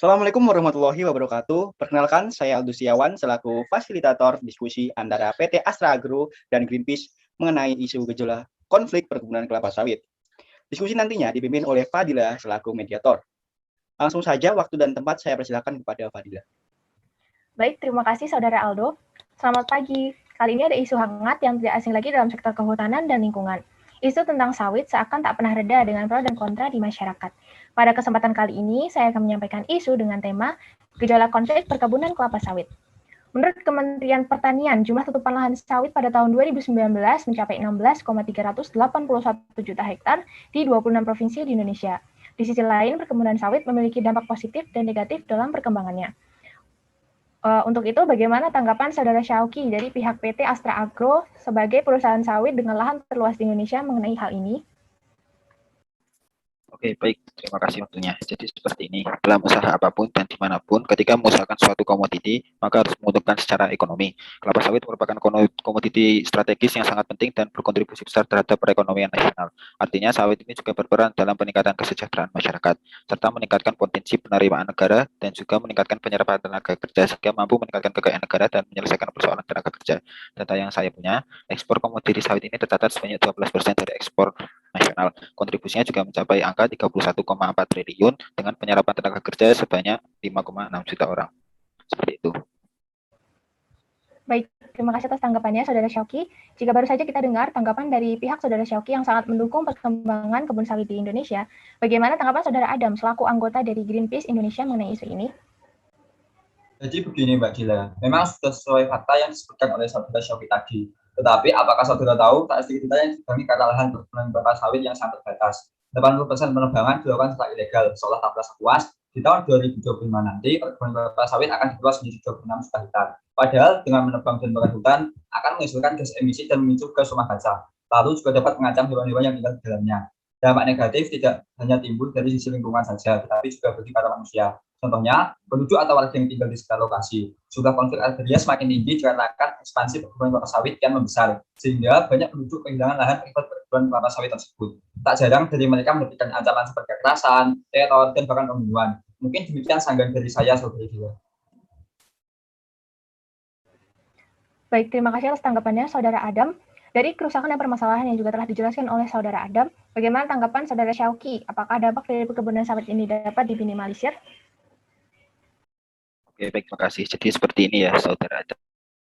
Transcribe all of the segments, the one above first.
Assalamualaikum warahmatullahi wabarakatuh. Perkenalkan, saya Aldus Setiawan selaku fasilitator diskusi antara PT Astra Agro dan Greenpeace mengenai isu gejolak konflik perkebunan kelapa sawit. Diskusi nantinya dipimpin oleh Fadila selaku mediator. Langsung saja waktu dan tempat saya persilakan kepada Fadila. Baik, terima kasih Saudara Aldo. Selamat pagi. Kali ini ada isu hangat yang tidak asing lagi dalam sektor kehutanan dan lingkungan. Isu tentang sawit seakan tak pernah reda dengan pro dan kontra di masyarakat. Pada kesempatan kali ini, saya akan menyampaikan isu dengan tema gejolak konflik perkebunan kelapa sawit. Menurut Kementerian Pertanian, jumlah tutupan lahan sawit pada tahun 2019 mencapai 16,381 juta hektar di 26 provinsi di Indonesia. Di sisi lain, perkebunan sawit memiliki dampak positif dan negatif dalam perkembangannya. Untuk itu, bagaimana tanggapan Saudara Syauki dari pihak PT Astra Agro sebagai perusahaan sawit dengan lahan terluas di Indonesia mengenai hal ini? Oke, baik. Terima kasih waktunya. Jadi seperti ini, dalam usaha apapun dan dimanapun, ketika mengusahakan suatu komoditi, maka harus menguntungkan secara ekonomi. Kelapa sawit merupakan komoditi strategis yang sangat penting dan berkontribusi besar terhadap perekonomian nasional. Artinya, sawit ini juga berperan dalam peningkatan kesejahteraan masyarakat, serta meningkatkan potensi penerimaan negara dan juga meningkatkan penyerapan tenaga kerja sehingga mampu meningkatkan kekayaan negara dan menyelesaikan persoalan tenaga kerja. Data yang saya punya, ekspor komoditi sawit ini tercatat sebanyak 12% dari ekspor nasional. Kontribusinya juga mencapai angka 31,4 triliun dengan penyerapan tenaga kerja sebanyak 5,6 juta orang. Seperti itu. Baik, terima kasih atas tanggapannya Saudara Syauki. Jika baru saja kita dengar tanggapan dari pihak Saudara Syauki yang sangat mendukung perkembangan kebun sawit di Indonesia, bagaimana tanggapan Saudara Adam selaku anggota dari Greenpeace Indonesia mengenai isu ini? Jadi begini Mbak Gila, memang sudah sesuai fakta yang disebutkan oleh Saudara Syauki tadi. Tetapi apakah Saudara tahu tak sedikit kita yang dibangun karena lahan perkebunan kelapa sawit yang sangat terbatas. 80% penebangan dilakukan secara ilegal, seolah tak merasa puas. Di tahun 2025 nanti, perkebunan kelapa sawit akan diluas menjadi 26 juta hektar. Padahal dengan menebang dan membakar hutan akan menghasilkan gas emisi dan memicu gas rumah kaca. Lalu juga dapat mengancam hewan-hewan yang tinggal di dalamnya. Dampak negatif tidak hanya timbul dari sisi lingkungan saja, tetapi juga bagi para manusia. Contohnya, penduduk atau warga yang tinggal di sekitar lokasi. Jumlah konflik agraria semakin tinggi dikarenakan ekspansi perkebunan kelapa sawit yang membesar, sehingga banyak penduduk kehilangan lahan akibat perkebunan kelapa sawit tersebut. Tak jarang dari mereka mendapatkan ancaman seperti kekerasan, teror, dan bahkan pembunuhan. Mungkin demikian sanggahan dari saya, Saudari Dewa. Baik, terima kasih atas tanggapannya Saudara Adam. Dari kerusakan dan permasalahan yang juga telah dijelaskan oleh Saudara Adam, bagaimana tanggapan Saudara Syauki? Apakah dampak dari perkebunan sawit ini dapat diminimalisir? Oke, baik, terima kasih. Jadi seperti ini ya, Saudara.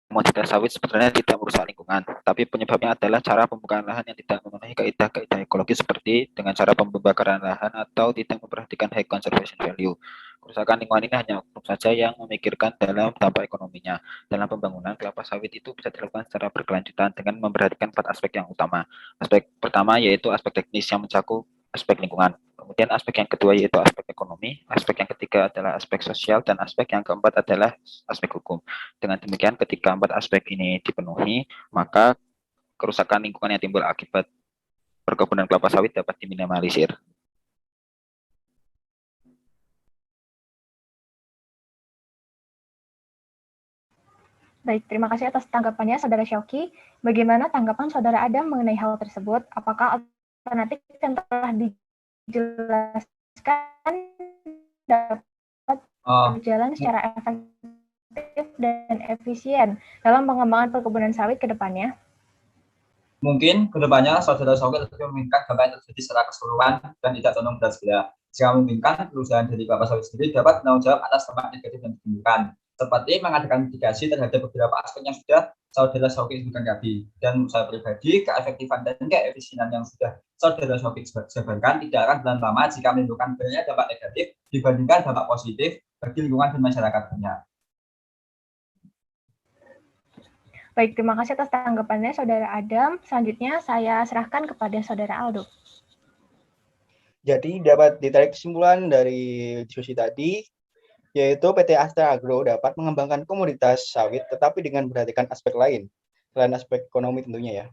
Komoditas sawit sebenarnya tidak merusak lingkungan, tapi penyebabnya adalah cara pembukaan lahan yang tidak memenuhi kaidah-kaidah ekologis seperti dengan cara pembakaran lahan atau tidak memperhatikan high conservation value. Kerusakan lingkungan ini hanya oknum saja yang memikirkan dalam dampak ekonominya. Dalam pembangunan, kelapa sawit itu bisa dilakukan secara berkelanjutan dengan memperhatikan 4 aspek yang utama. Aspek pertama yaitu aspek teknis yang mencakup aspek lingkungan. Kemudian aspek yang kedua yaitu aspek ekonomi, aspek yang ketiga adalah aspek sosial, dan aspek yang keempat adalah aspek hukum. Dengan demikian, ketika 4 aspek ini dipenuhi, maka kerusakan lingkungan yang timbul akibat perkebunan kelapa sawit dapat diminimalisir. Baik, terima kasih atas tanggapannya Saudara Syauki. Bagaimana tanggapan Saudara Adam mengenai hal tersebut? Apakah alternatif yang telah dijelaskan dapat berjalan secara efektif dan efisien dalam pengembangan perkebunan sawit ke depannya? Mungkin ke depannya Saudara Syauki tetap memikirkan dampak yang terjadi secara keseluruhan dan tidak tolong berat sebelah. Jika memungkinkan, perusahaan dari kelapa sawit sendiri dapat menanggung jawab atas dampak negatif yang ditimbulkan, seperti mengadakan mitigasi terhadap beberapa aspek yang sudah Saudara Syauki sebutkan tadi. Dan saya pribadi, keefektifan dan keefisienan yang sudah Saudara Syauki sebarkan tidak akan berjalan lama jika menimbulkan banyak dampak negatif dibandingkan dampak positif bagi lingkungan dan masyarakatnya. Baik, terima kasih atas tanggapannya Saudara Adam. Selanjutnya saya serahkan kepada Saudara Aldo. Jadi dapat ditarik kesimpulan dari diskusi tadi, yaitu PT Astra Agro dapat mengembangkan komoditas sawit tetapi dengan memperhatikan aspek lain, selain aspek ekonomi tentunya ya,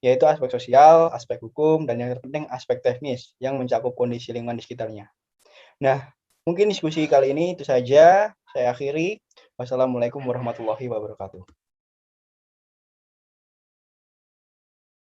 yaitu aspek sosial, aspek hukum, dan yang terpenting aspek teknis yang mencakup kondisi lingkungan di sekitarnya. Nah, mungkin diskusi kali ini itu saja, saya akhiri. Wassalamualaikum warahmatullahi wabarakatuh.